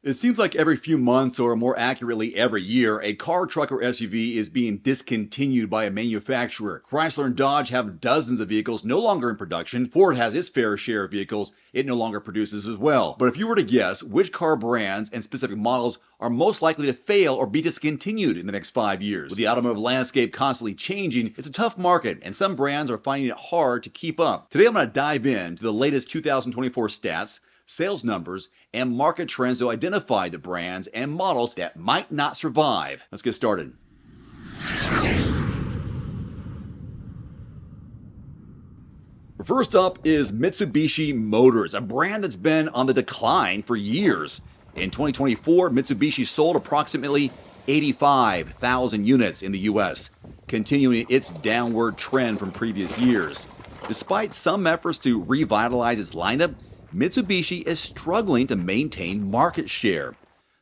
It seems like every few months, or more accurately every year, a car, truck, or SUV is being discontinued by a manufacturer. Chrysler and Dodge have dozens of vehicles no longer in production. Ford has its fair share of vehicles it no longer produces as well. But if you were to guess which car brands and specific models are most likely to fail or be discontinued in the next 5 years, with the automotive landscape constantly changing, it's a tough market and some brands are finding it hard to keep up. Today I'm going to dive into the latest 2024 stats, sales numbers, and market trends to identify the brands and models that might not survive. Let's get started. First up is Mitsubishi Motors, a brand that's been on the decline for years. In 2024, Mitsubishi sold approximately 85,000 units in the US, continuing its downward trend from previous years. Despite some efforts to revitalize its lineup, Mitsubishi is struggling to maintain market share.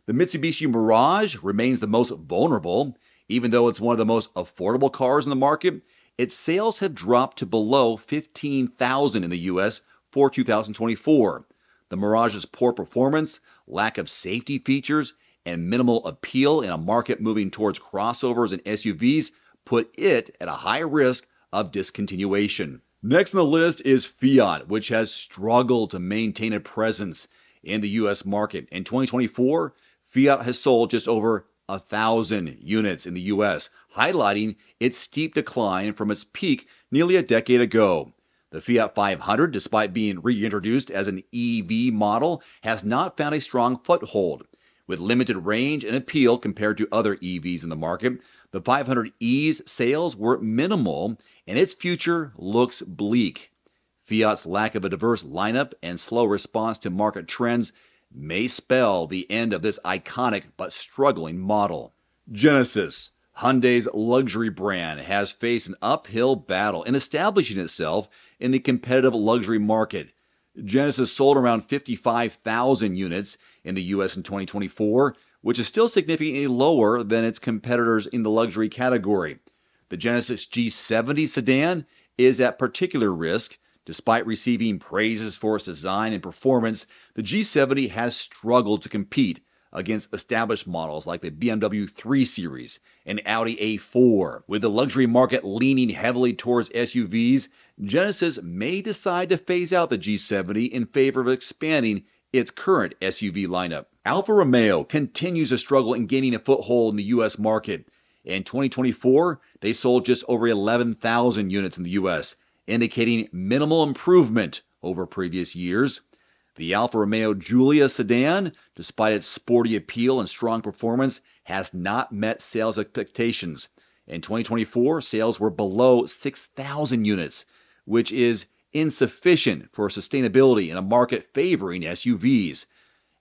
The Mitsubishi Mirage remains the most vulnerable. Even though it's one of the most affordable cars in the market, its sales have dropped to below 15,000 in the US for 2024. The Mirage's poor performance, lack of safety features, and minimal appeal in a market moving towards crossovers and SUVs put it at a high risk of discontinuation. Next on the list is Fiat, which has struggled to maintain a presence in the U.S. market. In 2024, Fiat has sold just over 1,000 units in the U.S., highlighting its steep decline from its peak nearly a decade ago. The Fiat 500, despite being reintroduced as an EV model, has not found a strong foothold. With limited range and appeal compared to other EVs in the market, the 500e's sales were minimal and its future looks bleak. Fiat's lack of a diverse lineup and slow response to market trends may spell the end of this iconic but struggling model. Genesis, Hyundai's luxury brand, has faced an uphill battle in establishing itself in the competitive luxury market. Genesis sold around 55,000 units in the U.S. in 2024, which is still significantly lower than its competitors in the luxury category. The Genesis G70 sedan is at particular risk. Despite receiving praises for its design and performance, the G70 has struggled to compete against established models like the BMW 3 Series and Audi A4. With the luxury market leaning heavily towards SUVs, Genesis may decide to phase out the G70 in favor of expanding its current SUV lineup. Alfa Romeo continues to struggle in gaining a foothold in the U.S. market. In 2024, they sold just over 11,000 units in the U.S., indicating minimal improvement over previous years. The Alfa Romeo Giulia sedan, despite its sporty appeal and strong performance, has not met sales expectations. In 2024, sales were below 6,000 units, which is insufficient for sustainability in a market favoring SUVs.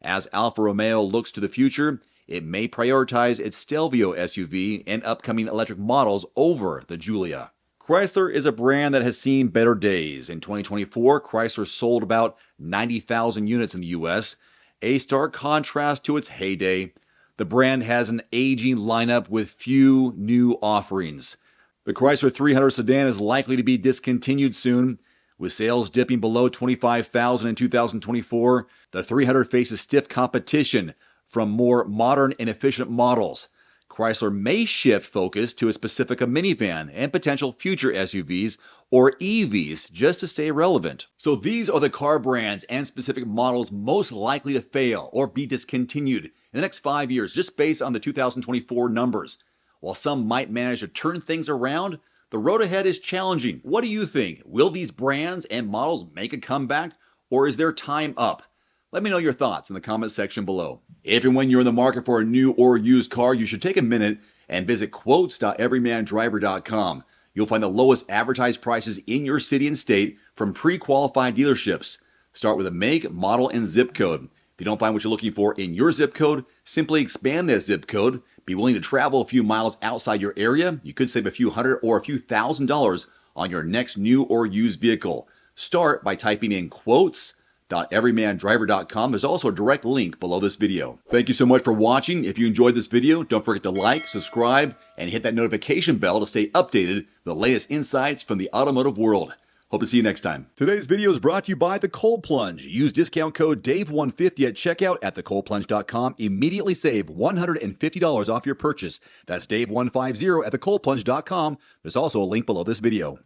As Alfa Romeo looks to the future, it may prioritize its Stelvio SUV and upcoming electric models over the Giulia. Chrysler is a brand that has seen better days. In 2024, Chrysler sold about 90,000 units in the U.S., a stark contrast to its heyday. The brand has an aging lineup with few new offerings. The Chrysler 300 sedan is likely to be discontinued soon. With sales dipping below 25,000 in 2024, the 300 faces stiff competition from more modern and efficient models. Chrysler may shift focus to a Pacifica minivan and potential future SUVs or EVs just to stay relevant. So these are the car brands and specific models most likely to fail or be discontinued in the next 5 years, just based on the 2024 numbers. While some might manage to turn things around, the road ahead is challenging. What do you think? Will these brands and models make a comeback, or is their time up? Let me know your thoughts in the comment section below. If and when you're in the market for a new or used car, you should take a minute and visit quotes.everymandriver.com. You'll find the lowest advertised prices in your city and state from pre-qualified dealerships. Start with a make, model, and zip code. If you don't find what you're looking for in your zip code, simply expand that zip code. Be willing to travel a few miles outside your area. You could save a few hundred or a few $1,000s on your next new or used vehicle. Start by typing in quotes.everymandriver.com. There's also a direct link below this video. Thank you so much for watching. If you enjoyed this video, don't forget to like, subscribe, and hit that notification bell to stay updated with the latest insights from the automotive world. Hope to see you next time. Today's video is brought to you by The Cold Plunge. Use discount code DAVE150 at checkout at thecoldplunge.com. Immediately save $150 off your purchase. That's DAVE150 at thecoldplunge.com. There's also a link below this video.